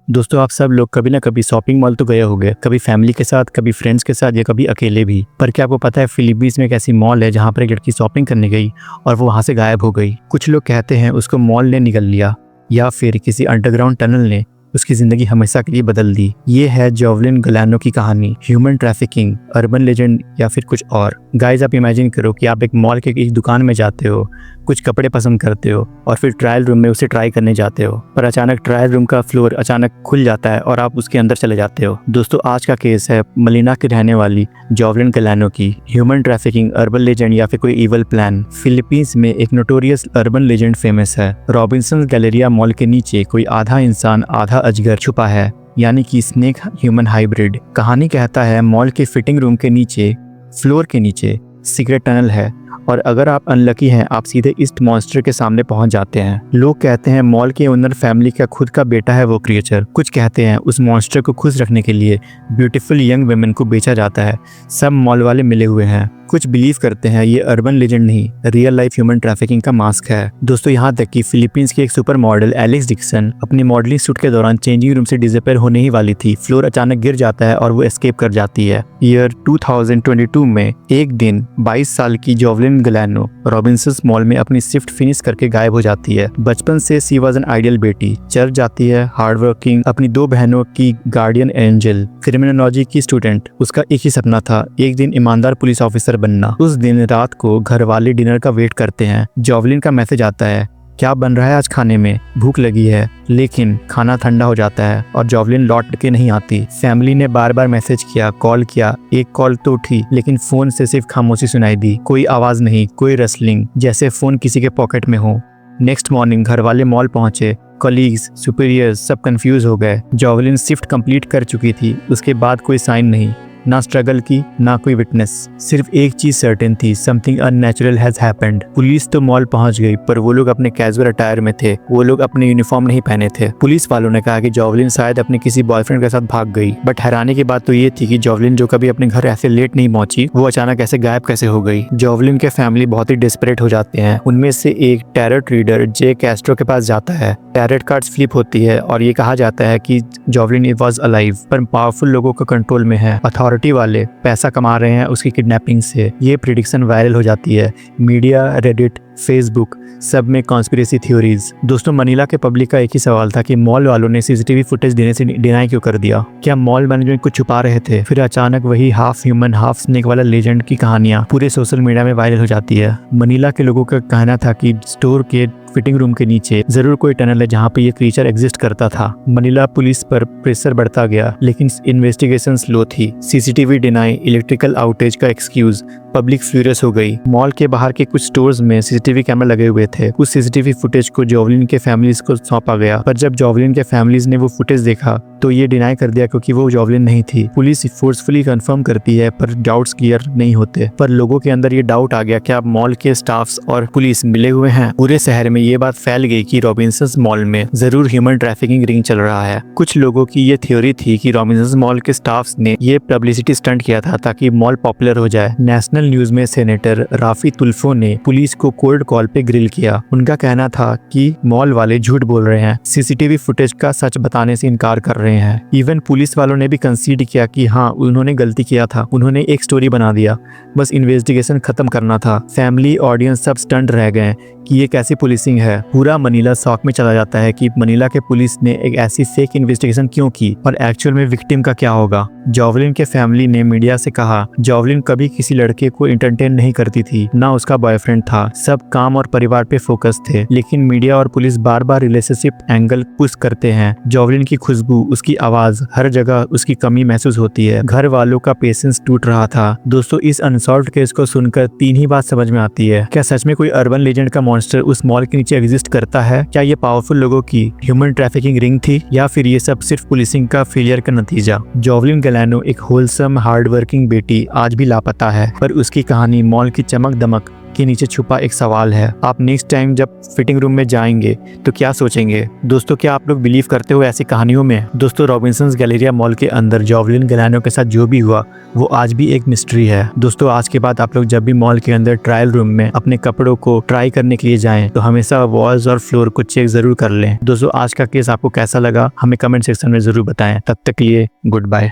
दोस्तों, आप सब लोग कभी ना कभी शॉपिंग मॉल तो गए होंगे, कभी फैमिली के साथ, कभी फ्रेंड्स के साथ या कभी अकेले भी। पर क्या आपको पता है फिलीपींस में एक ऐसी मॉल है जहाँ पर एक लड़की शॉपिंग करने गई और वो वहाँ से गायब हो गई। कुछ लोग कहते हैं उसको मॉल ने निगल लिया या फिर किसी अंडरग्राउंड टनल ने उसकी जिंदगी हमेशा के लिए बदल दी। ये है जोवलिन गलानो की कहानी। ह्यूमन ट्रैफिकिंग, अर्बन लेजेंड या फिर कुछ और। गाइस, आप इमेजिन करो कि आप एक मॉल के एक दुकान में जाते हो, कुछ कपड़े पसंद करते हो और फिर ट्रायल रूम में उसे ट्राई करने जाते हो, पर अचानक ट्रायल रूम का फ्लोर अचानक खुल जाता है और आप उसके अंदर चले जाते हो। दोस्तों, आज का केस है मनीला की रहने वाली जोवलिन गलानो की। ह्यूमन ट्रैफिकिंग, अर्बन लेजेंड या फिर कोई इवल प्लान। फिलीपींस में एक नोटोरियस अर्बन लेजेंड फेमस है। रॉबिन्सन गैलेरिया मॉल के नीचे कोई आधा इंसान आधा अजगर छुपा है, यानी कि स्नेक ह्यूमन हाइब्रिड। कहानी कहता है मॉल के फिटिंग रूम के नीचे, फ्लोर के नीचे सीक्रेट टनल है और अगर आप अनलकी हैं आप सीधे इस मॉन्स्टर के सामने पहुंच जाते हैं। लोग कहते हैं मॉल के ओनर फैमिली का खुद का बेटा है वो क्रिएचर। कुछ कहते हैं उस मॉन्स्टर को खुश रखने के लिए ब्यूटीफुल यंग वुमेन को बेचा जाता है। सब मॉल वाले मिले हुए हैं। कुछ बिलीव करते हैं ये अर्बन लेजेंड नहीं, रियल लाइफ ह्यूमन ट्रैफिकिंग का मास्क है। दोस्तों, यहाँ तक कि फिलीपींस की एक सुपर मॉडल एलेक्स डिक्सन अपनी मॉडलिंग शूट के दौरान चेंजिंग रूम से डिसअपीयर होने ही वाली थी। फ्लोर अचानक गिर जाता है और वो एस्केप कर जाती है। ईयर 2022 में एक दिन 22 साल की जोवलिन गलानो रॉबिन्सन्स मॉल में अपनी शिफ्ट फिनिश करके गायब हो जाती है। बचपन से सी वॉज एन आइडियल बेटी। चर्च जाती है, हार्ड वर्किंग, अपनी 2 बहनों की गार्डियन एंजल, क्रिमिनोलॉजी की स्टूडेंट। उसका एक ही सपना था, एक दिन ईमानदार पुलिस ऑफिसर बनना। उस दिन रात को घर वाले डिनर का वेट करते हैं। जोवलिन का मैसेज आता है, क्या बन रहा है आज खाने में? भूख लगी है। लेकिन खाना ठंडा हो जाता है और जोवलिन लौट के नहीं आती। फैमिली ने बार बार मैसेज किया, कॉल किया, एक कॉल तो उठी लेकिन फोन से सिर्फ खामोशी सुनाई दी। कोई आवाज नहीं, कोई रसलिंग, जैसे फोन किसी के पॉकेट में हो। नेक्स्ट मॉर्निंग घर वाले मॉल पहुंचे। कलीग्स, सुपीरियर्स सब कंफ्यूज हो गए। जोवलिन शिफ्ट कंप्लीट कर चुकी थी। उसके बाद कोई साइन नहीं, ना स्ट्रगल की, ना कोई विटनेस। सिर्फ एक चीज सर्टेन थी, something unnatural has happened. Police तो मॉल पहुंच गई पर वो लोग अपने कैजुअल अटायर में थे। वो लोग अपने यूनिफॉर्म नहीं पहने थे। पुलिस वालों ने कहा कि जोवलिन शायद अपने किसी बॉयफ्रेंड के साथ भाग गई। बट हैरानी की बात तो ये थी कि जोवलिन जो कभी अपने घर ऐसे लेट नहीं पहुंची, वो अचानक ऐसे गायब कैसे हो गई। जोवलिन के फैमिली बहुत ही डिस्परेट हो जाते हैं। उनमें से एक टैरेट रीडर जे कैस्ट्रो के पास जाता है। टैरेट कार्ड्स फ्लिप होती है और ये कहा जाता है कि जोवलिन वाज अलाइव, पर पावरफुल लोगों के कंट्रोल में है। अथॉरिटी वाले पैसा कमा रहे हैं उसकी किडनैपिंग से। ये प्रिडिक्शन वायरल हो जाती है। मीडिया, रेडिट, फेसबुक सब में कॉन्स्पिरेसी थ्योरीज। दोस्तों, मनीला के पब्लिक का एक ही सवाल था कि मॉल वालों ने सीसीटीवी फुटेज देने से डिनाई क्यों कर दिया? क्या मॉल मैनेजमेंट कुछ छुपा रहे थे? फिर अचानक वही हाफ ह्यूमन हाफ स्नेक वाला लेजेंड की कहानियां पूरे सोशल मीडिया में वायरल हो जाती है। मनीला के लोगों का कहना था कि स्टोर के फिटिंग रूम के नीचे जरूर कोई टनल है जहाँ पे ये क्रीचर एग्जिस्ट करता था। मनीला पुलिस पर प्रेशर बढ़ता गया लेकिन इन्वेस्टिगेशन स्लो थी। सीसीटीवी डिनाई, इलेक्ट्रिकल आउटेज का एक्सक्यूज, पब्लिक फ्यूरियस हो गई। मॉल के बाहर के कुछ स्टोर्स में सीसीटीवी कैमरा लगे हुए थे। उस सीसीटीवी फुटेज को जोवलिन के फैमिलीज को सौंपा गया, पर जब जोवलिन के फैमिलीज ने वो फुटेज देखा तो ये डिनाई कर दिया क्योंकि वो जोवलिन नहीं थी। पुलिस फोर्सफुली कंफर्म करती है पर डाउट्स क्लियर नहीं होते। पर लोगों के अंदर ये डाउट आ गया, क्या मॉल के स्टाफ्स और पुलिस मिले हुए हैं? पूरे शहर में ये बात फैल गई कि रॉबिन्सन्स मॉल में जरूर ह्यूमन ट्रैफिकिंग रिंग चल रहा है। कुछ लोगों की ये थ्योरी थी कि रॉबिन्सन्स मॉल के स्टाफ्स ने ये पब्लिसिटी स्टंट किया था ताकि मॉल पॉपुलर हो जाए। नेशनल न्यूज में सेनेटर राफी तुल्फो ने पुलिस को कोल्ड कॉल पे ग्रिल किया। उनका कहना था कि मॉल वाले झूठ बोल रहे हैं, सीसीटीवी फुटेज का सच बताने से इनकार कर रहे हैं। इवन पुलिस वालों ने भी कंसीड किया कि हाँ, उन्होंने गलती किया था, उन्होंने एक स्टोरी बना दिया, बस इन्वेस्टिगेशन खत्म करना था। फैमिली, ऑडियंस सब स्टंट रह गए कि ये कैसी पुलिसिंग है। पूरा मनीला शॉक में चला जाता है कि मनीला के पुलिस ने एक ऐसी फेक इन्वेस्टिगेशन क्यों की और एक्चुअल में विक्टिम का क्या होगा। जोवलिन के फैमिली ने मीडिया से कहा, जोवलिन कभी किसी लड़के को एंटरटेन नहीं करती थी, ना उसका बॉयफ्रेंड था, सब काम और परिवार पे फोकस थे। लेकिन मीडिया और पुलिस बार बार रिलेशनशिप एंगल पुश करते हैं। जोवलिन की खुशबू, उसकी आवाज, हर जगह उसकी कमी महसूस होती है। घर वालों का पेशेंस टूट रहा था। दोस्तों, इस अनसॉल्व्ड केस को सुनकर 3 ही बात समझ में आती है। क्या सच में कोई अर्बन लेजेंड का मॉन्स्टर उस मॉल के नीचे एग्जिस्ट करता है? क्या ये पावरफुल लोगों की ह्यूमन ट्रैफिकिंग रिंग थी या फिर ये सब सिर्फ पुलिसिंग का फेलियर का नतीजा? जोवलिन गलानो एक होलसम हार्ड वर्किंग बेटी आज भी लापता है, पर उसकी कहानी मॉल की चमक दमक के नीचे छुपा एक सवाल है। आप नेक्स्ट टाइम जब फिटिंग रूम में जाएंगे तो क्या सोचेंगे? दोस्तों, क्या आप लोग बिलीव करते हो ऐसी कहानियों में? दोस्तों, रॉबिन्सन्स गैलेरिया मॉल के अंदर जोवलिन गैलानो के साथ जो भी हुआ वो आज भी एक मिस्ट्री है। दोस्तों, आज के बाद आप लोग जब भी मॉल के अंदर ट्रायल रूम में अपने कपड़ों को ट्राई करने के लिए जाएं तो हमेशा वॉल्स और फ्लोर को चेक जरूर कर लें। दोस्तों, आज का केस आपको कैसा लगा हमें कमेंट सेक्शन में जरूर बताएं। तब तक के लिए गुड बाय।